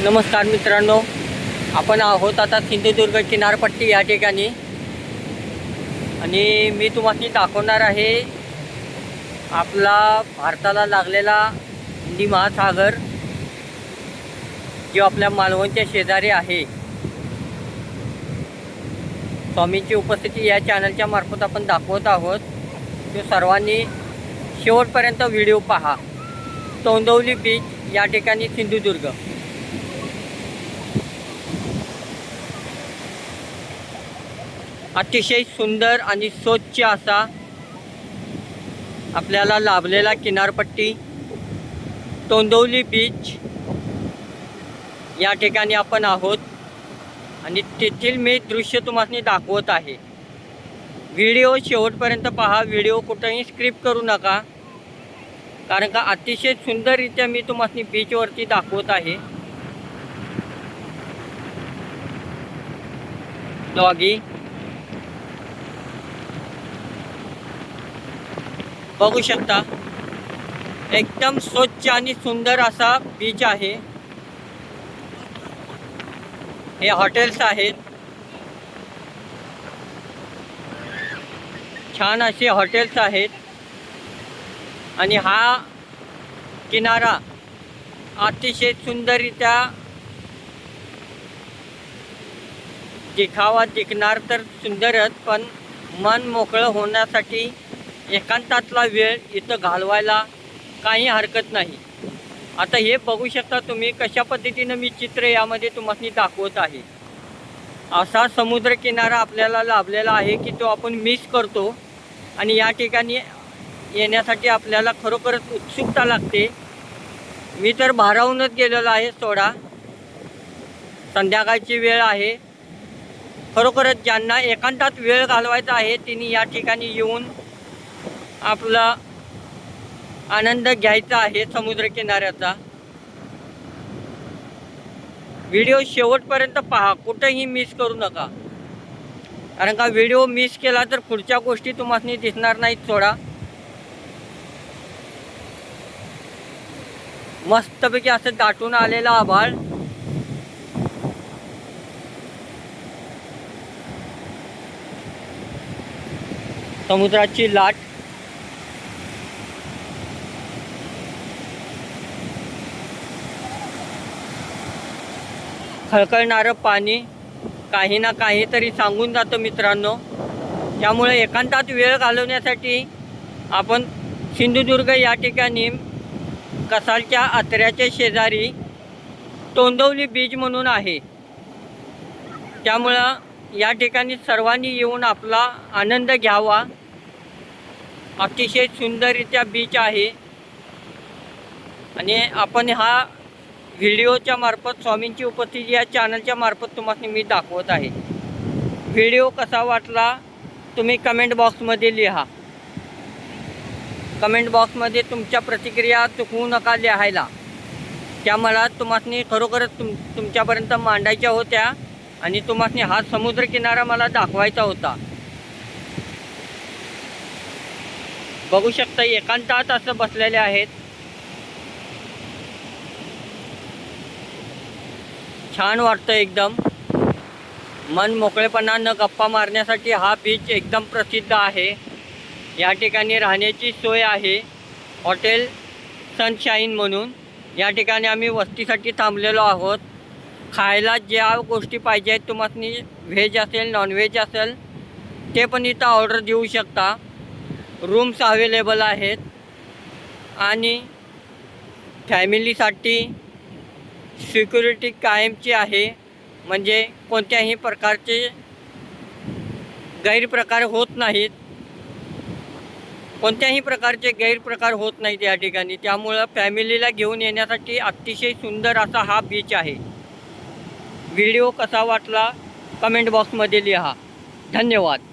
नमस्कार मित्रांनो, आपण आहोत आता सिंधुदुर्ग किनारपट्टी या ठिकाणी आणि मी तुम्हाला दाखवणार आहे आपला भारताला लागलेला हिंदी महासागर जो आपल्या मालवणच्या शेजारी आहे। स्वामींची उपस्थिती या चॅनलच्या मार्फत आपण दाखवत आहोत। तो सर्वांनी शेवटपर्यंत व्हिडिओ पहा। तोंडवली बीच या ठिकाणी सिंधुदुर्ग। अतिशय सुंदर आणि स्वच्छ असा आपल्याला लाभलेला किनारपट्टी तोंडवली बीच या ठिकाणी आपण आहोत आणि तेथील मी दृश्य तुम्हाला दाखवत आहे। व्हिडिओ शेवटपर्यंत पहा, व्हिडिओ कुठेही स्किप करू नका, कारण का अतिशय सुंदररित्या मी तुम्हाला बीचवरती दाखवत आहे। डॉगी बघू शकता, एकदम स्वच्छ आणि सुंदर असा बीच आहे। हे हॉटेल्स आहेत, छान असे हॉटेल्स आहेत आणि हा किनारा अतिशय सुंदररित्या दिखावा दिखणार तर सुंदरच, पण मन मोकळं होण्यासाठी एकांतातला वेळ इथं घालवायला काही हरकत नाही। आता हे बघू शकता तुम्ही कशा पद्धतीनं मी चित्र यामध्ये तुम्हाला दाखवत आहे। असा समुद्रकिनारा आपल्याला लाभलेला आहे की तो आपण मिस करतो आणि या ठिकाणी येण्यासाठी आपल्याला खरोखरच उत्सुकता लागते। मी तर भारावूनच गेलेलो आहे। सोडा संध्याकाळची वेळ आहे, खरोखरच ज्यांना एकांतात वेळ घालवायचा आहे त्यांनी या ठिकाणी येऊन आपला आनंद घ्यायचा आहे समुद्रकिनाऱ्याचा। व्हिडिओ शेवटपर्यंत पहा, कुठेही मिस करू नका, कारण का व्हिडिओ मिस केला तर पुढच्या गोष्टी तुम्हाला दिसणार नाहीत। सोडा मस्तपैकी असं दाटून आलेला आभाळ, समुद्राची लाट, खळखळणारं पाणी काही ना काहीतरी सांगून जातं मित्रांनो। त्यामुळे एकांतात वेळ घालवण्यासाठी आपण सिंधुदुर्ग या ठिकाणी कसालच्या आत्र्याच्या शेजारी तोंडवली बीच म्हणून आहे, त्यामुळं या ठिकाणी सर्वांनी येऊन आपला आनंद घ्यावा। अतिशय सुंदररित्या बीच आहे आणि आपण हा व्हिडिओच्या मार्फत स्वामींची उपस्थिती या चॅनलच्या मार्फत तुम्हाला मी दाखवत आहे। व्हिडिओ कसा वाटला तुम्ही कमेंट बॉक्समध्ये लिहा। कमेंट बॉक्समध्ये तुमच्या प्रतिक्रिया चुकवू नका लिहायला, त्या मला तुम्हाला खरोखरच तुमच्यापर्यंत मांडायच्या होत्या आणि तुम्हाला हा समुद्रकिनारा मला दाखवायचा होता। बघू शकता एकांतात असं बसलेले आहेत, छान वाटतं एकदम। मन मोकळेपणानं गप्पा मारण्यासाठी हा बीच एकदम प्रसिद्ध आहे। या ठिकाणी राहण्याची सोय आहे, हॉटेल सनशाईन म्हणून। या ठिकाणी आम्ही वस्तीसाठी थांबलेलो आहोत। खायला ज्या गोष्टी पाहिजे आहेत तुम्हाला, व्हेज असेल नॉनव्हेज असेल ते पण इथं ऑर्डर देऊ शकता। रूम्स अवेलेबल आहेत आणि फॅमिलीसाठी सिक्युरिटी कायमची आहे, म्हणजे कोणत्याही प्रकारचे गैरप्रकार होत नाहीत, कोणत्याही प्रकारचे गैरप्रकार होत नाहीत या ठिकाणी। त्यामुळं फॅमिलीला घेऊन येण्यासाठी अतिशय सुंदर असा हा बीच आहे। व्हिडिओ कसा वाटला कमेंट बॉक्समध्ये लिहा। धन्यवाद।